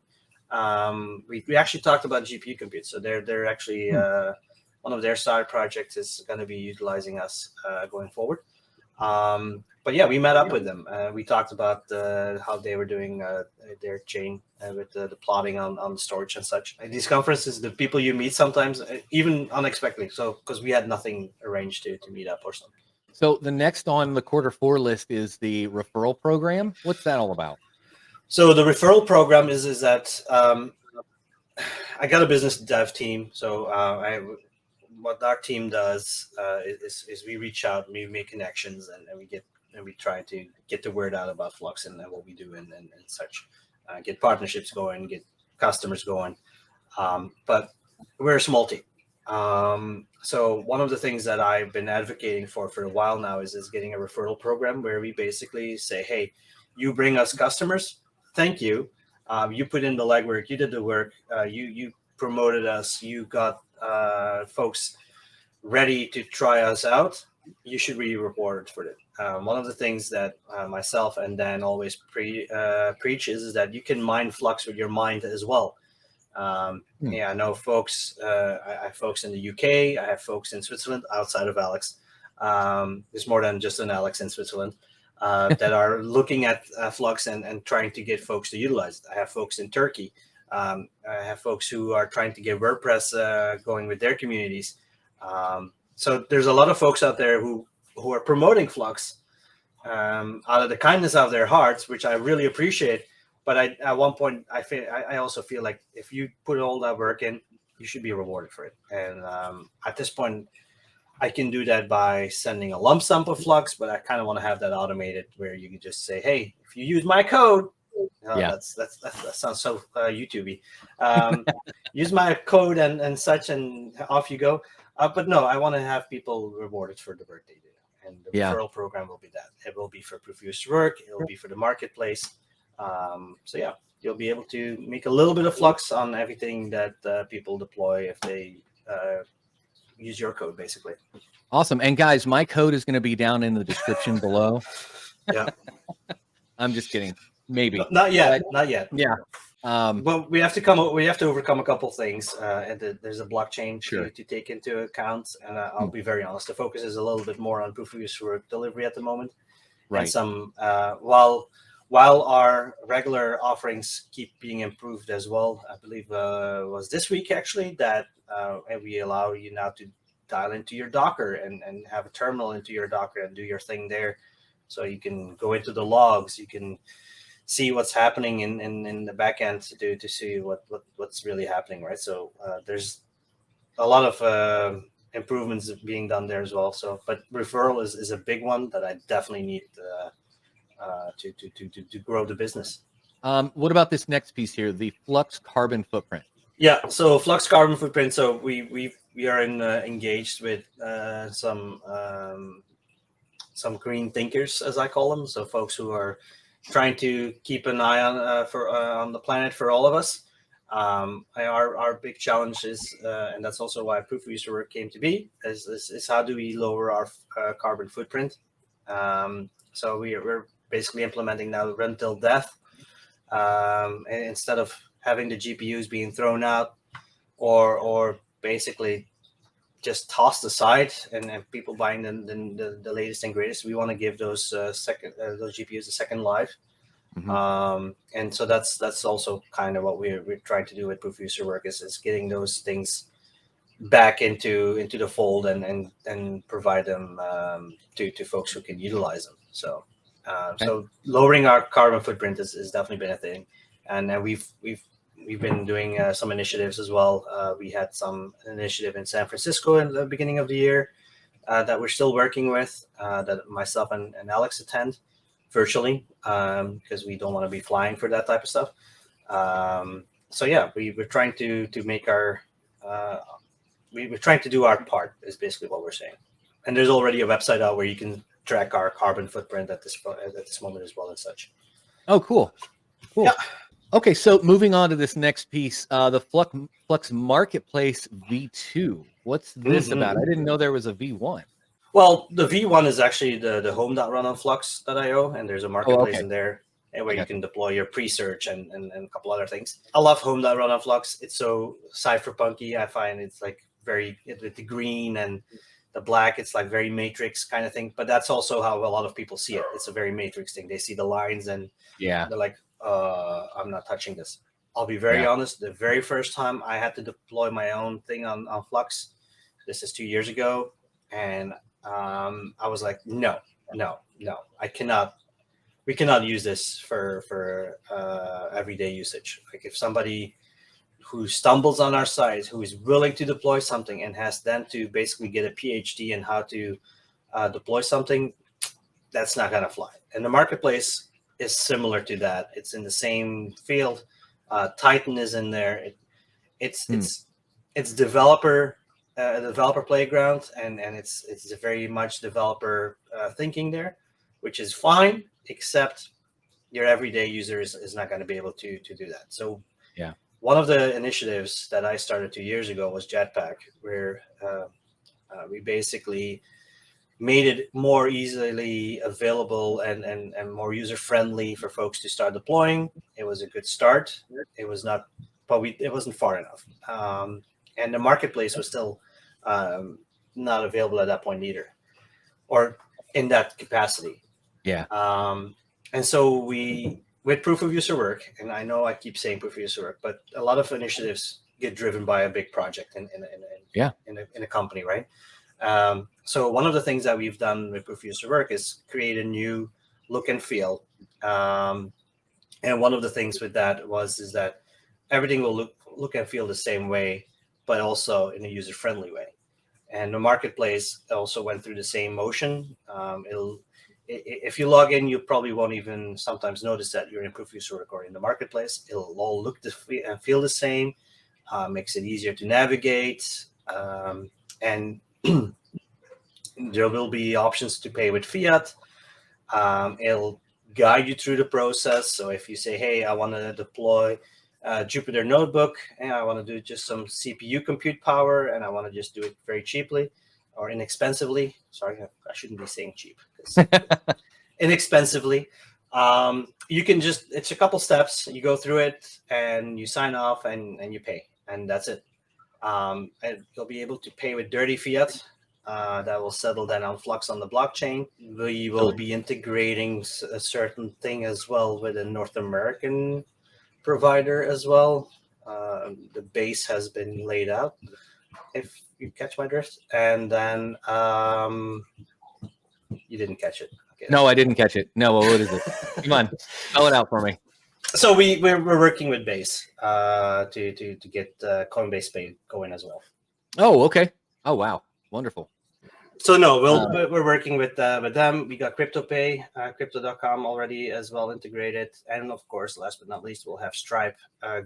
we actually talked about GPU compute. So they're actually one of their side projects is going to be utilizing us going forward. But yeah, we met up with them. We talked about how they were doing their chain with the plotting on the storage and such. At these conferences, the people you meet sometimes, even unexpectedly, so because we had nothing arranged to meet up or something. So the next on the Q4 list is the referral program. What's that all about? So the referral program is that I got a business dev team. So what our team does is we reach out, we make connections, and we try to get the word out about Flux and what we do and such. Get partnerships going, get customers going. But we're a small team. So one of the things that I've been advocating for a while now is getting a referral program where we basically say, hey, you bring us customers. Thank you. You put in the legwork. You did the work. You promoted us. You got folks ready to try us out. You should be rewarded for it. One of the things that myself and Dan always preach is that you can mine Flux with your mind as well. Yeah, I know folks. I have folks in the UK. I have folks in Switzerland outside of Alex. There's more than just an Alex in Switzerland that are looking at Flux and trying to get folks to utilize it. I have folks in Turkey. I have folks who are trying to get WordPress going with their communities. So there's a lot of folks out there who are promoting Flux out of the kindness of their hearts, which I really appreciate. But at one point, I also feel like if you put all that work in, you should be rewarded for it. And at this point, I can do that by sending a lump sum of Flux, but I kind of want to have that automated where you can just say, hey, if you use my code, that sounds so YouTube-y. Use my code and such, and off you go. But no, I want to have people rewarded for the work they do. And the referral program will be that. It will be for proof-of-use work. It will be for the marketplace. So yeah, you'll be able to make a little bit of Flux on everything that people deploy if they use your code, basically. Awesome. And guys, my code is going to be down in the description below. Yeah. I'm just kidding. Maybe. Not yet. Not yet. Yeah. But we have to overcome a couple things. And there's a blockchain to take into account. And I'll be very honest, the focus is a little bit more on proof-of-use work delivery at the moment. Right. And some while our regular offerings keep being improved as well, I believe it was this week actually that we allow you now to dial into your Docker and have a terminal into your Docker and do your thing there So you can go into the logs, you can see what's happening in the back end to see what's really happening, right? So there's a lot of improvements being done there as well. So, but referral is a big one that I definitely need to grow the business. What about this next piece here, the Flux carbon footprint? Yeah, so Flux carbon footprint. So we are engaged with some green thinkers, as I call them. So folks who are trying to keep an eye on the planet for all of us. Our big challenge is, and that's also why proof of user work came to be, is how do we lower our carbon footprint? So we're basically implementing now run till death. And instead of having the GPUs being thrown out or basically just tossed aside and people buying the latest and greatest, we want to give those those GPUs a second life. Mm-hmm. And so that's also kind of what we're trying to do with proof of user work is getting those things back into the fold and provide them to folks who can utilize them. So so lowering our carbon footprint is definitely been a thing, and we've been doing some initiatives as well. We had some initiative in San Francisco in the beginning of the year that we're still working with, that myself and Alex attend virtually because we don't want to be flying for that type of stuff. So yeah, we're trying to make our we're trying to do our part is basically what we're saying. And there's already a website out where you can track our carbon footprint at this moment as well and such. Oh, cool. Yeah. Okay, so moving on to this next piece, the Flux Marketplace V2. What's this about? I didn't know there was a V1. Well, the V1 is actually the home.run on Flux.io, and there's a marketplace in there where you can deploy your pre-search and a couple other things. I love home.run on Flux. It's so cypherpunky. I find it's like very, with the green and the black, it's like very matrix kind of thing. But that's also how a lot of people see it. It's a very matrix thing. They see the lines and they're like, I'm not touching this. I'll be very honest. The very first time I had to deploy my own thing on Flux, this is 2 years ago, and I was like, no, I cannot. We cannot use this for everyday usage. Like if somebody who stumbles on our site, who is willing to deploy something and has then to basically get a PhD in how to deploy something, that's not going to fly. And the marketplace is similar to that. It's in the same field. Titan is in there. It's developer playground, and it's very much developer thinking there, which is fine, except your everyday user is not going to be able to do that. So one of the initiatives that I started 2 years ago was Jetpack, where we basically made it more easily available and more user friendly for folks to start deploying. It was a good start. It was not, but it wasn't far enough. And the marketplace was still not available at that point either, or in that capacity. And so with proof of user work, and I know I keep saying proof of user work, but a lot of initiatives get driven by a big project in a company, right? So one of the things that we've done with proof of user work is create a new look and feel. And one of the things with that is that everything will look and feel the same way, but also in a user-friendly way. And the marketplace also went through the same motion. If you log in, you probably won't even sometimes notice that you're in proof of user work or in the marketplace. It'll all look and feel the same, makes it easier to navigate, and there will be options to pay with fiat. It'll guide you through the process. So if you say, hey, I want to deploy Jupyter Notebook, and I want to do just some CPU compute power, and I want to just do it very cheaply or inexpensively. Sorry, I shouldn't be saying cheap. Inexpensively. You can it's a couple steps. You go through it and you sign off and you pay, and that's it. And you'll be able to pay with dirty fiat. That will settle then on Flux on the blockchain. We will be integrating a certain thing as well with a North American provider as well. The base has been laid out, if you catch my drift. And then you didn't catch it. No, I didn't catch it. No, what is it? Come on, spell it out for me. So we're working with Base to get Coinbase Pay going as well. Oh, okay. Oh, wow, wonderful. So no, we're working with them. We got CryptoPay, Crypto.com already as well integrated, and of course, last but not least, we'll have Stripe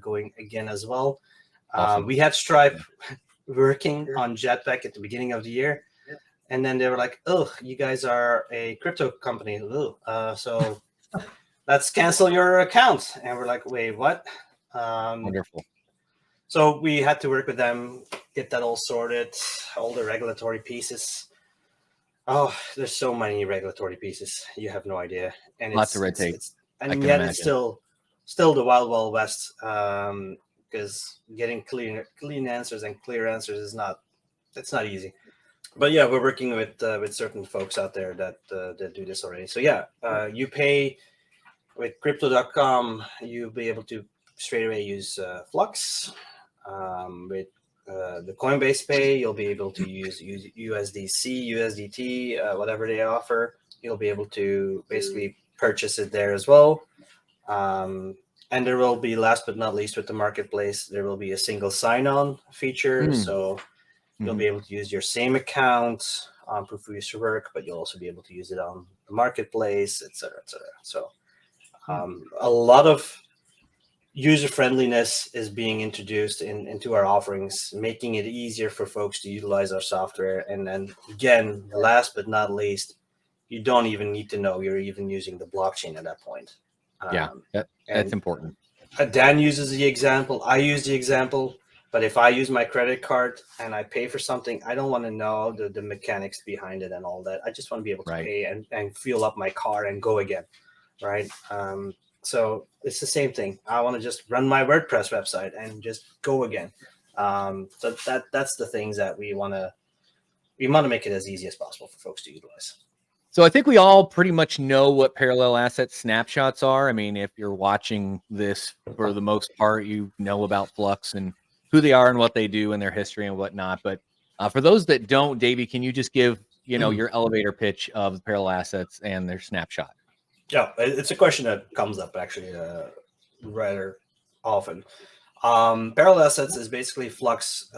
going again as well. Awesome. We had Stripe working on Jetpack at the beginning of the year, and then they were like, "Oh, you guys are a crypto company, so let's cancel your account." And we're like, "Wait, what?" Wonderful. So we had to work with them, get that all sorted, all the regulatory pieces. Oh, there's so many regulatory pieces. You have no idea. And Lots of red tape. And yet it's still the wild west. Because getting clean answers and clear answers is not easy. But yeah, we're working with certain folks out there that do this already. So yeah, you pay with Crypto.com. You'll be able to straight away use Flux. With the Coinbase Pay, you'll be able to use USDC, USDT, whatever they offer. You'll be able to basically purchase it there as well. And there will be, last but not least, with the marketplace, there will be a single sign-on feature. So you'll be able to use your same account on proof of use work, but you'll also be able to use it on the marketplace, et cetera, et cetera. So a lot of user friendliness is being introduced into our offerings, making it easier for folks to utilize our software. And then again, last but not least, you don't even need to know you're even using the blockchain at that point. That's important. Dan uses the example. I use the example. But if I use my credit card and I pay for something, I don't want to know the mechanics behind it and all that. I just want to be able to pay and fuel up my car and go again, right? So it's the same thing. I want to just run my WordPress website and just go again. So that's the things that we want to make it as easy as possible for folks to utilize. So I think we all pretty much know what parallel asset snapshots are. I mean, if you're watching this for the most part, you know about Flux and who they are and what they do and their history and whatnot. But for those that don't, Davey, can you just give your elevator pitch of the parallel assets and their snapshot? Yeah, it's a question that comes up actually rather often. Parallel assets is basically Flux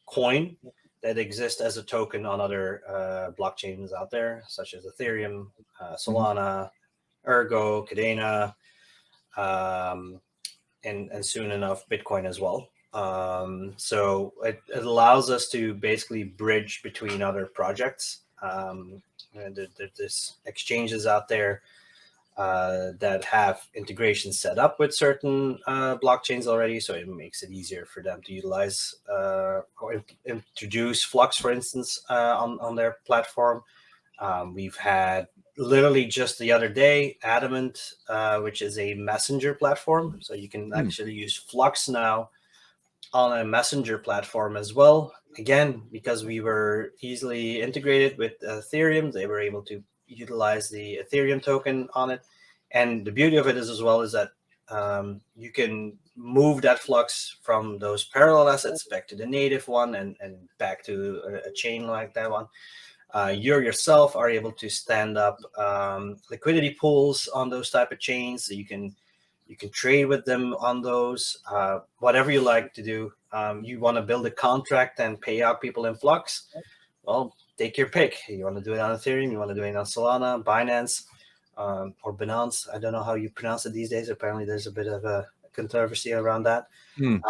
coin that exists as a token on other blockchains out there, such as Ethereum, Solana, Ergo, Cadena, and soon enough Bitcoin as well. So it allows us to basically bridge between other projects. And there's exchanges out there that have integrations set up with certain blockchains already, so it makes it easier for them to utilize or introduce Flux, for instance, on their platform. We've had literally just the other day Adamant, which is a messenger platform, so you can actually use Flux now on a messenger platform as well. Again, because we were easily integrated with Ethereum, they were able to utilize the Ethereum token on it. And the beauty of it is as well is that you can move that Flux from those parallel assets back to the native one and back to a chain like that one. You yourself are able to stand up liquidity pools on those type of chains, so you can trade with them on those, whatever you like to do. You want to build a contract and pay out people in Flux? Well, take your pick. You want to do it on Ethereum, you want to do it on Solana, Binance, or Binance. I don't know how you pronounce it these days. Apparently there's a bit of a controversy around that. There's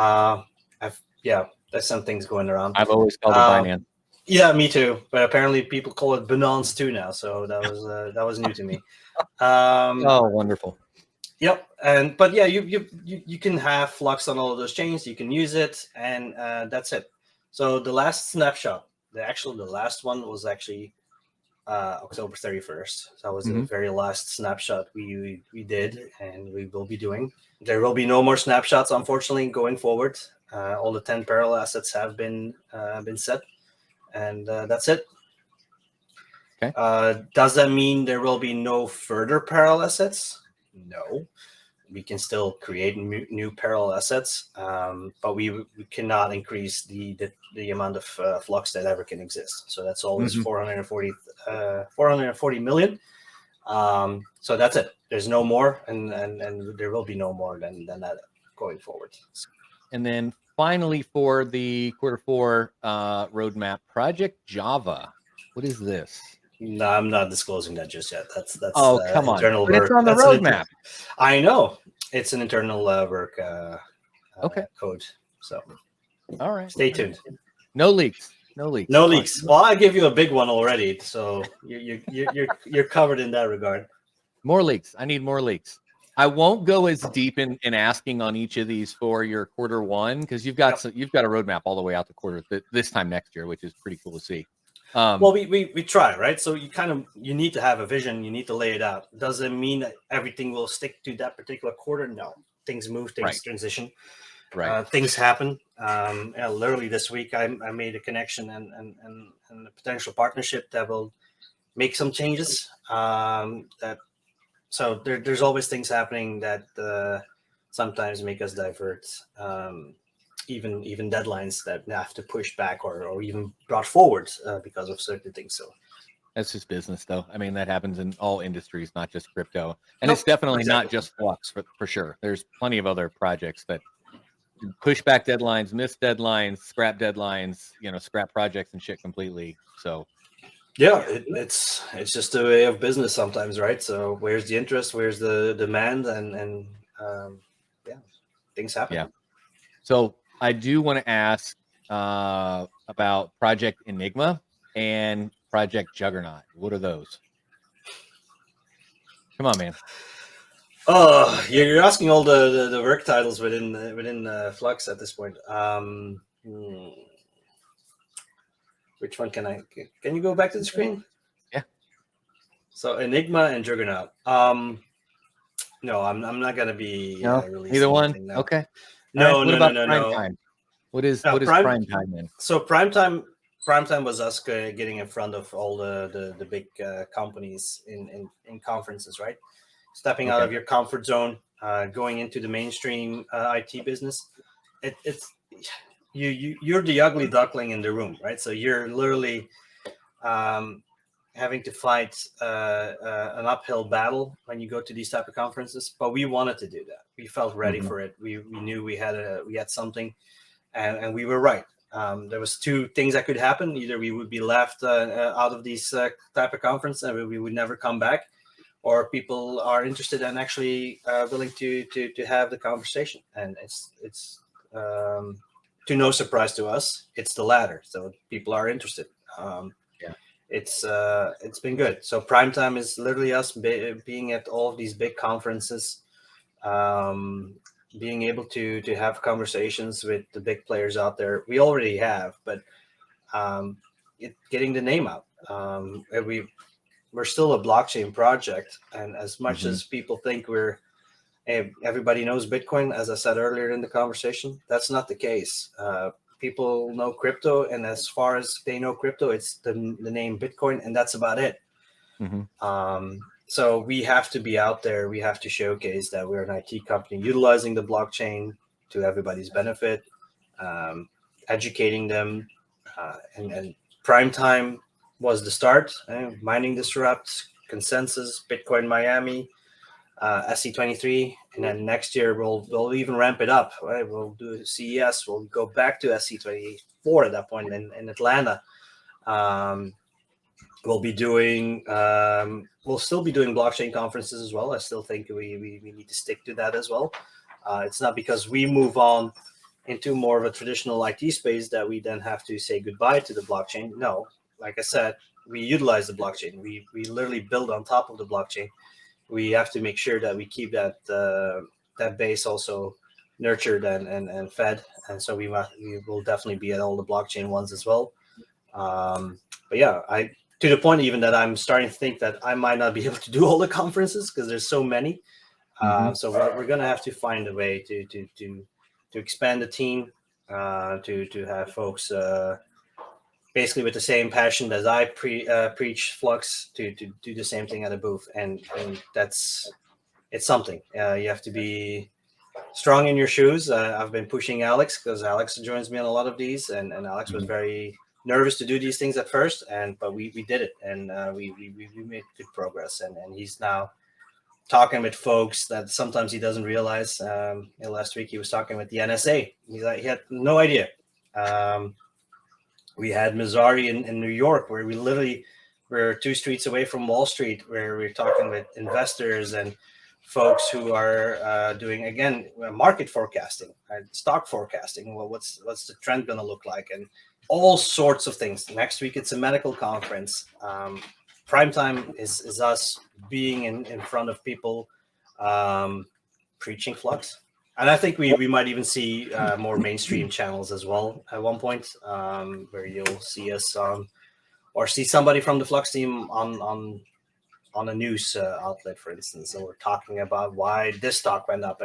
some things going around. I've always called it Binance. Yeah, me too. But apparently people call it Binance too now. So that was new to me. Oh, wonderful. Yep, but yeah, you can have Flux on all of those chains. You can use it, and that's it. So the last snapshot, the last one was actually October 31st. So that was the very last snapshot we did, and we will be doing. There will be no more snapshots, unfortunately, going forward. All the 10 parallel assets have been set, and that's it. Okay. Does that mean there will be no further parallel assets? No. we can still create new parallel assets, but we cannot increase the amount of flux that ever can exist. So that's always 440 million. So that's it. There's no more, and there will be no more than that going forward. And then finally, for the Q4 roadmap, Project Java. What is this? No, I'm not disclosing that just yet. That's oh, come internal on. But work. it's on the roadmap. I know it's an internal work okay. code. So all right, stay tuned. No leaks. No leaks. No leaks. Well, I give you a big one already, so you're covered in that regard. More leaks. I need more leaks. I won't go as deep in asking on each of these for your Q1 because you've got you've got a roadmap all the way out to quarter this time next year, which is pretty cool to see. Well, we try, right? So you need to have a vision. You need to lay it out. Doesn't mean that everything will stick to that particular quarter. No, things move, things transition, things happen. Literally this week, I made a connection and a potential partnership that will make some changes. So there's always things happening that sometimes make us divert. Even deadlines that have to push back or even brought forward because of certain things. So that's just business, though. I mean, that happens in all industries, not just crypto. And it's definitely not just Flux for sure. There's plenty of other projects that push back deadlines, miss deadlines, scrap deadlines, scrap projects and shit completely. So yeah, it's just a way of business sometimes, right? So where's the interest? Where's the demand? And things happen. Yeah. So I do want to ask about Project Enigma and Project Juggernaut. What are those? Come on, man. Oh, you're asking all the work titles within Flux at this point. Which one can you go back to the screen? Yeah. So Enigma and Juggernaut. No, I'm not gonna be releasing either one. now. Okay. No, what about no. Primetime? What is Primetime then? So Primetime was us getting in front of all the big companies in conferences, right? Stepping out of your comfort zone, going into the mainstream IT business. It's you're the ugly duckling in the room, right? So you're literally having to fight an uphill battle when you go to these type of conferences. But we wanted to do that. We felt ready for it. We knew we had something, and we were right. There was two things that could happen. Either we would be left out of these type of conference and we would never come back, or people are interested and actually willing to have the conversation. And it's to no surprise to us, it's the latter. So people are interested. It's been good. So Primetime is literally us being at all of these big conferences, being able to have conversations with the big players out there. We already have, but getting the name out. We're still a blockchain project, and as much as people think everybody knows Bitcoin, as I said earlier in the conversation, that's not the case. People know crypto, and as far as they know crypto, it's the name Bitcoin, and that's about it. So we have to be out there. We have to showcase that we're an IT company utilizing the blockchain to everybody's benefit, educating them, and Primetime was the start. Mining Disrupt, Consensus, Bitcoin Miami, SC23, and then next year we'll even ramp it up. Right, we'll do CES. We'll go back to SC24 at that point in Atlanta. We'll be doing. We'll still be doing blockchain conferences as well. I still think we need to stick to that as well. It's not because we move on into more of a traditional IT space that we then have to say goodbye to the blockchain. No, like I said, we utilize the blockchain. We literally build on top of the blockchain. We have to make sure that we keep that base also nurtured and fed. And so we will definitely be at all the blockchain ones as well. But yeah, to the point even that I'm starting to think that I might not be able to do all the conferences because there's so many. So we're going to have to find a way to expand the team, to have folks basically with the same passion as I preach Flux to do the same thing at a booth. And that's it's something. You have to be strong in your shoes. I've been pushing Alex because Alex joins me on a lot of these, and Alex was very nervous to do these things at first, but we did it, and we made good progress, and he's now talking with folks that sometimes he doesn't realize. Last week he was talking with the NSA. He had no idea. We had Missouri in New York, where we're 2 streets away from Wall Street, where we're talking with investors and folks who are doing, again, market forecasting, stock forecasting. Well, what's the trend going to look like, and all sorts of things. Next week it's a medical conference. Primetime is us being in front of people, preaching Flux. And I think we might even see more mainstream channels as well at one point, where you'll see us or see somebody from the Flux team on a news outlet, for instance, and we're talking about why this stock went up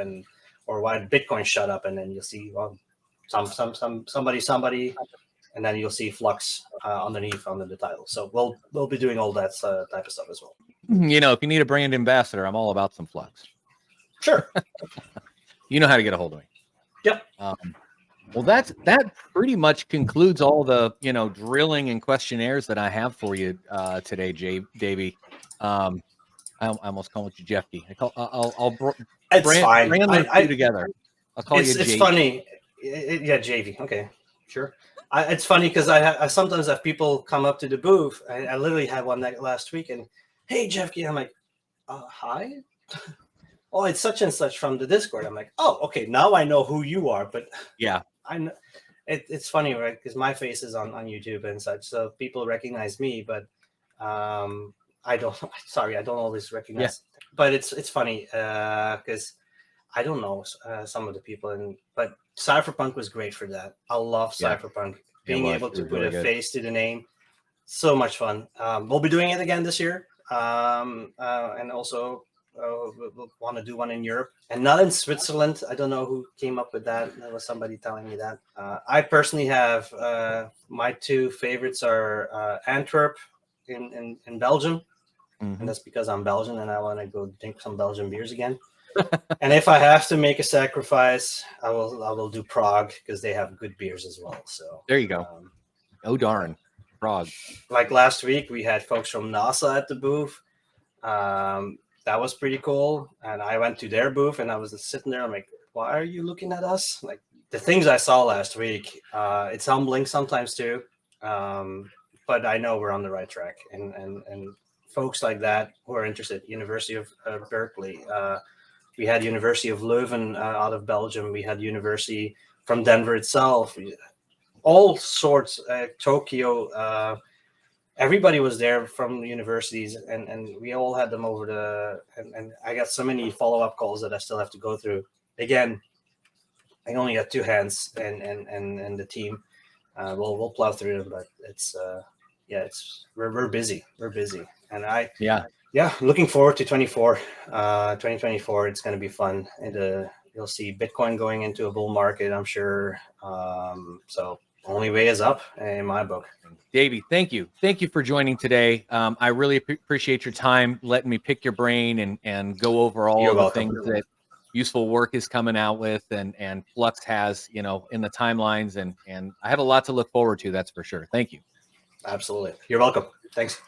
or why Bitcoin shut up, and then you'll see somebody, and then you'll see Flux underneath under the title. So we'll be doing all that type of stuff as well. If you need a brand ambassador, I'm all about some Flux. Sure. You know how to get a hold of me. Yep. Well, that pretty much concludes all the drilling and questionnaires that I have for you today, Davy. I almost called you Jefke. I'll brand those two together. I'll call you. It's funny. Yeah, JV. Okay, sure. It's funny because I sometimes have people come up to the booth. I literally had one last week, and hey, Jefke, I'm like, hi. Oh, it's such and such from the Discord. I'm like, oh, okay, now I know who you are. But yeah, I know it's funny, right? Because my face is on YouTube and such, so people recognize me, but I don't. Sorry, I don't always recognize. Yeah. But it's funny because I don't know some of the people, but Cypherpunk was great for that. I love Cypherpunk. Being able to put a face to the name, so much fun. We'll be doing it again this year, and also we'll want to do one in Europe and not in Switzerland. I don't know who came up with that. There was somebody telling me that. I personally have my 2 favorites are Antwerp in Belgium, and that's because I'm Belgian and I want to go drink some Belgian beers again. And if I have to make a sacrifice, I will do Prague because they have good beers as well. So there you go. Oh darn, Prague! Like last week, we had folks from NASA at the booth. That was pretty cool. And I went to their booth and I was just sitting there. I'm like, why are you looking at us? Like the things I saw last week, it's humbling sometimes too. But I know we're on the right track. And folks like that who are interested, University of Berkeley, we had University of Leuven out of Belgium. We had University from Denver itself. All sorts, Tokyo, everybody was there from the universities, and we all had them over and I got so many follow-up calls that I still have to go through. Again, I only got 2 hands and the team. We'll plow through them, but it's we're busy. We're busy. And looking forward to 2024. It's going to be fun. And you'll see Bitcoin going into a bull market, I'm sure. So only way is up in my book. Davey, thank you for joining today. I really appreciate your time, letting me pick your brain and go over all of the things that Useful Work is coming out with and Flux has, in the timelines, and I have a lot to look forward to, that's for sure. Thank you. Absolutely. You're welcome. Thanks.